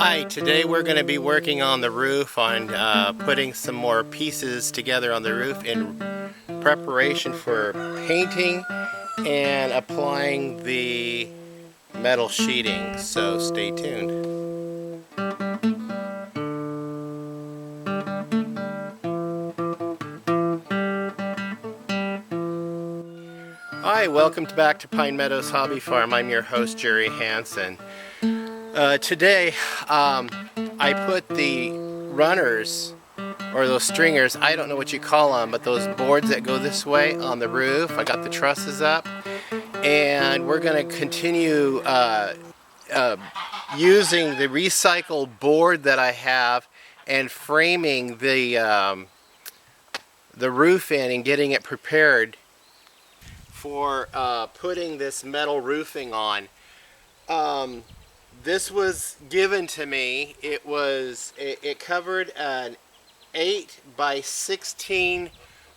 Hi, today we're going to be working on the roof on putting some more pieces together on the roof in preparation for painting and applying the metal sheeting, so stay tuned. Hi, welcome back to Pine Meadows Hobby Farm. I'm your host, Jerry Hansen. Today I put the runners, or those stringers, I don't know what you call them, but those boards that go this way on the roof. I got the trusses up, and we're going to continue using the recycled board that I have and framing the roof in and getting it prepared for putting this metal roofing on. This was given to me. It covered an 8 by 16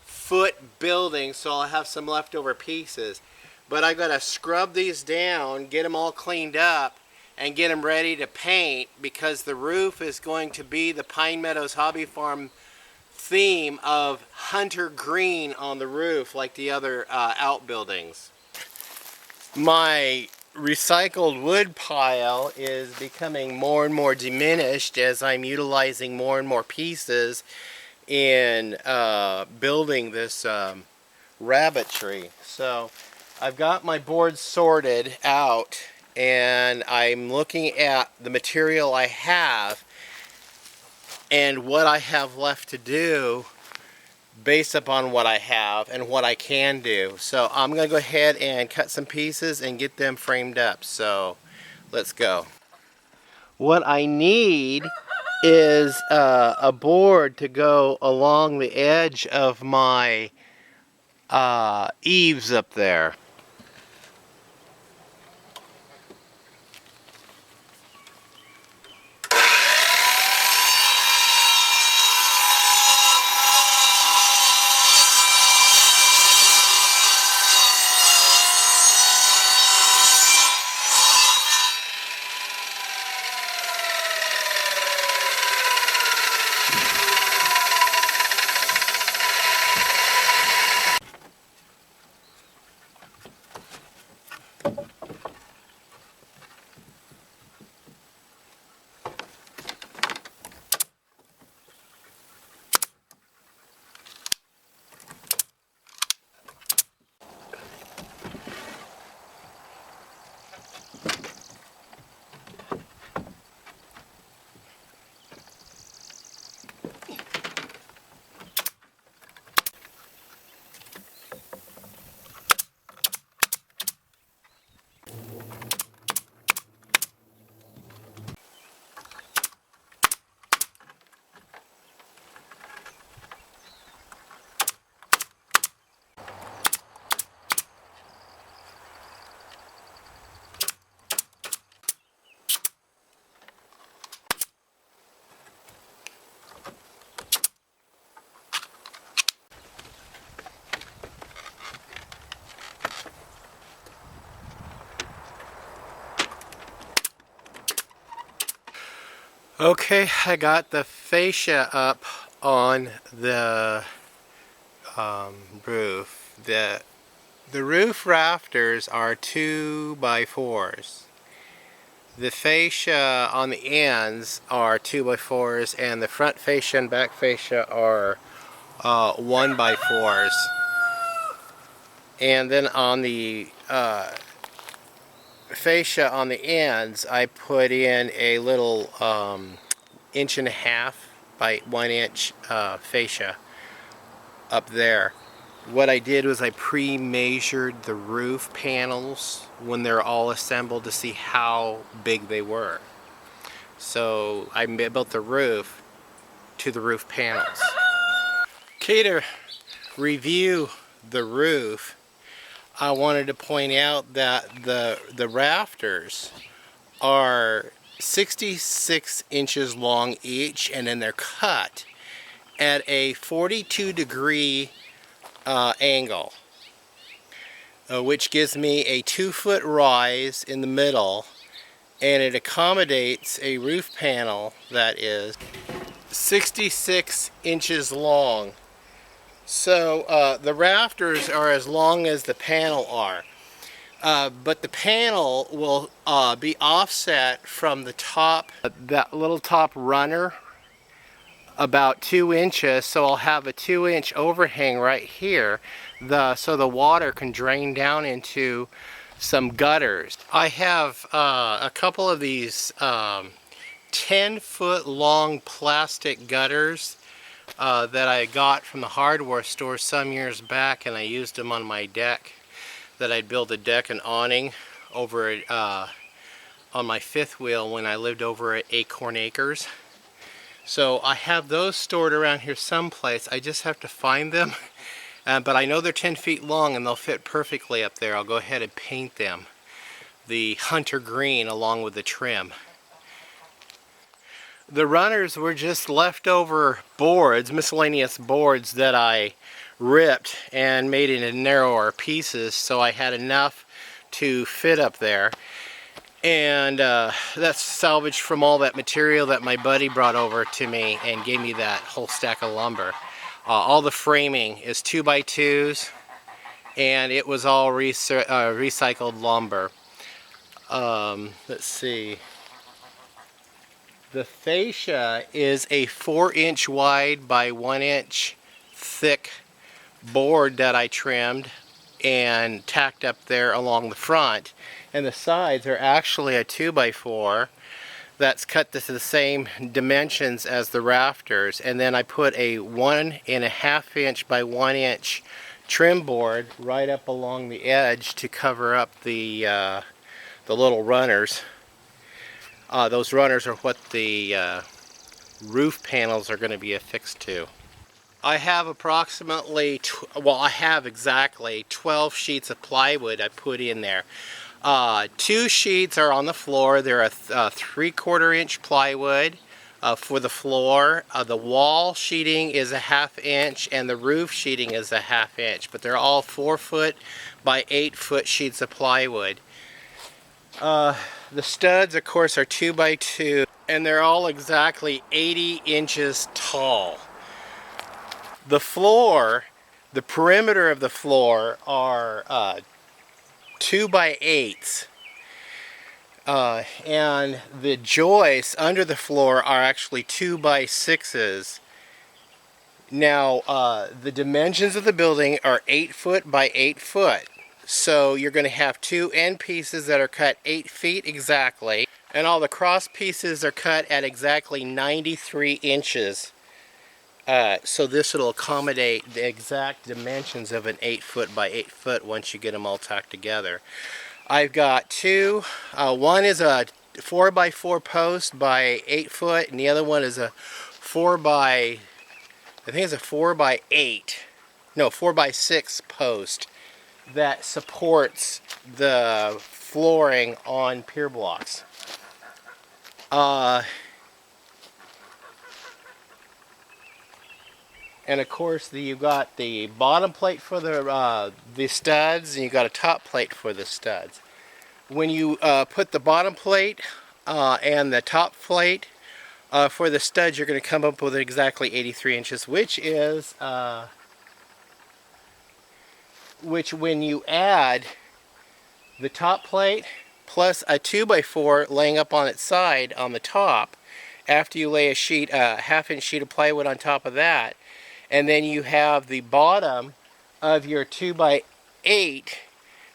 foot building, so I'll have some leftover pieces. But I gotta scrub these down, get them all cleaned up, and get them ready to paint, because the roof is going to be the Pine Meadows Hobby Farm theme of hunter green on the roof, like the other outbuildings. My recycled wood pile is becoming more and more diminished as I'm utilizing more and more pieces in building this Rabbitry. So I've got my boards sorted out, and I'm looking at the material I have and what I have left to do based upon what I have and what I can do. So I'm going to go ahead and cut some pieces and get them framed up. So let's go. What I need is a board to go along the edge of my eaves up there. Okay, I got the fascia up on the roof. The roof rafters are 2 by 4s. The fascia on the ends are 2 by 4s, and the front fascia and back fascia are 1 by 4s. And then on the fascia on the ends, I put in a little 1.5 inch by 1 inch fascia up there. What I did was I pre-measured the roof panels when they're all assembled to see how big they were. So I built the roof to the roof panels. Okay, to review the roof, I wanted to point out that the rafters are 66 inches long each, and then they're cut at a 42-degree angle, which gives me a 2-foot rise in the middle and it accommodates a roof panel that is 66 inches long. So the rafters are as long as the panel are. But the panel will be offset from the top, that little top runner, about 2 inches. So I'll have a 2-inch overhang right here, so the water can drain down into some gutters. I have a couple of these 10-foot long plastic gutters that I got from the hardware store some years back, and I used them on my deck. That I'd build a deck and awning over on my fifth wheel when I lived over at Acorn Acres. So I have those stored around here someplace. I just have to find them. But I know they're 10 feet long and they'll fit perfectly up there. I'll go ahead and paint them the hunter green along with the trim. The runners were just leftover boards, miscellaneous boards that I ripped and made into narrower pieces, so I had enough to fit up there. And that's salvaged from all that material that my buddy brought over to me and gave me that whole stack of lumber. All the framing is 2x2s, and it was all recycled lumber. Let's see. The fascia is a 4-inch wide by 1-inch thick board that I trimmed and tacked up there along the front, and the sides are actually a 2x4 that's cut to the same dimensions as the rafters, and then I put a 1.5-inch by 1-inch trim board right up along the edge to cover up the little runners. Those runners are what the roof panels are going to be affixed to. I have approximately, I have exactly 12 sheets of plywood I put in there. 2 sheets are on the floor. They're a 3/4 inch plywood for the floor. The wall sheeting is a 1/2 inch and the roof sheeting is a 1/2 inch, but they're all 4 foot by 8 foot sheets of plywood. The studs, of course, are 2x2, and they're all exactly 80 inches tall. The floor, the perimeter of the floor are 2x8s, and the joists under the floor are actually 2x6s. Now, the dimensions of the building are 8 foot by 8 foot. So you're going to have 2 end pieces that are cut 8 feet exactly, and all the cross pieces are cut at exactly 93 inches. So this will accommodate the exact dimensions of an 8 foot by 8 foot once you get them all tacked together. I've got 2. One is a 4x4 post by 8 foot, and the other one is a 4x8. No, 4x6 post that supports the flooring on pier blocks. And of course, you've got the bottom plate for the studs, and you've got a top plate for the studs. When you put the bottom plate and the top plate for the studs, you're going to come up with exactly 83 inches, which is, which when you add the top plate plus a 2x4 laying up on its side on the top, after you lay a 1/2 inch sheet of plywood on top of that, and then you have the bottom of your 2x8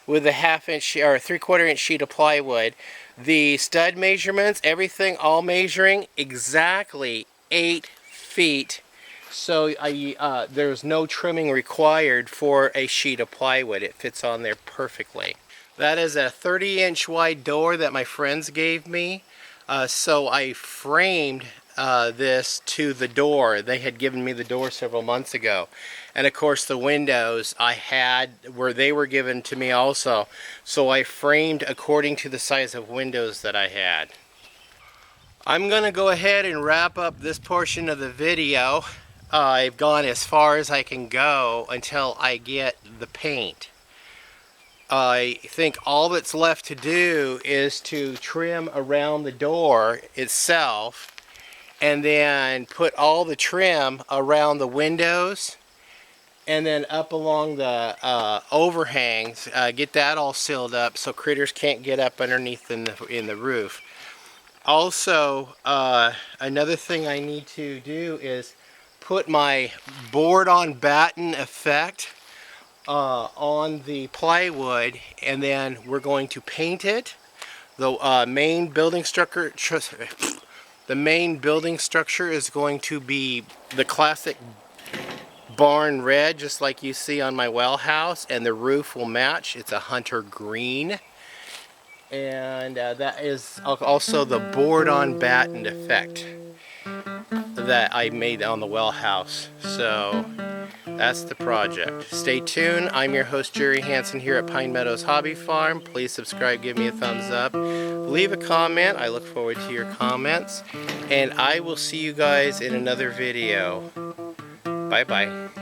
with a 1/2 inch or a 3/4 inch sheet of plywood. The stud measurements, everything all measuring exactly 8 feet. So there's no trimming required for a sheet of plywood. It fits on there perfectly. That is a 30-inch wide door that my friends gave me. So I framed this to the door. They had given me the door several months ago, and of course the windows they were given to me also, so I framed according to the size of windows that I had. I'm gonna go ahead and wrap up this portion of the video. I've gone as far as I can go until I get the paint. I think all that's left to do is to trim around the door itself, and then put all the trim around the windows, and then up along the overhangs, get that all sealed up so critters can't get up underneath in the roof. Also, another thing I need to do is put my board on batten effect on the plywood, and then we're going to paint it. The main building structure is going to be the classic barn red, just like you see on my well house, and the roof will match. It's a hunter green, and that is also the board on batten effect that I made on the well house. So that's the project. Stay tuned. I'm your host, Jerry Hansen, here at Pine Meadows Hobby Farm. Please subscribe, give me a thumbs up, leave a comment. I look forward to your comments, and I will see you guys in another video. Bye bye.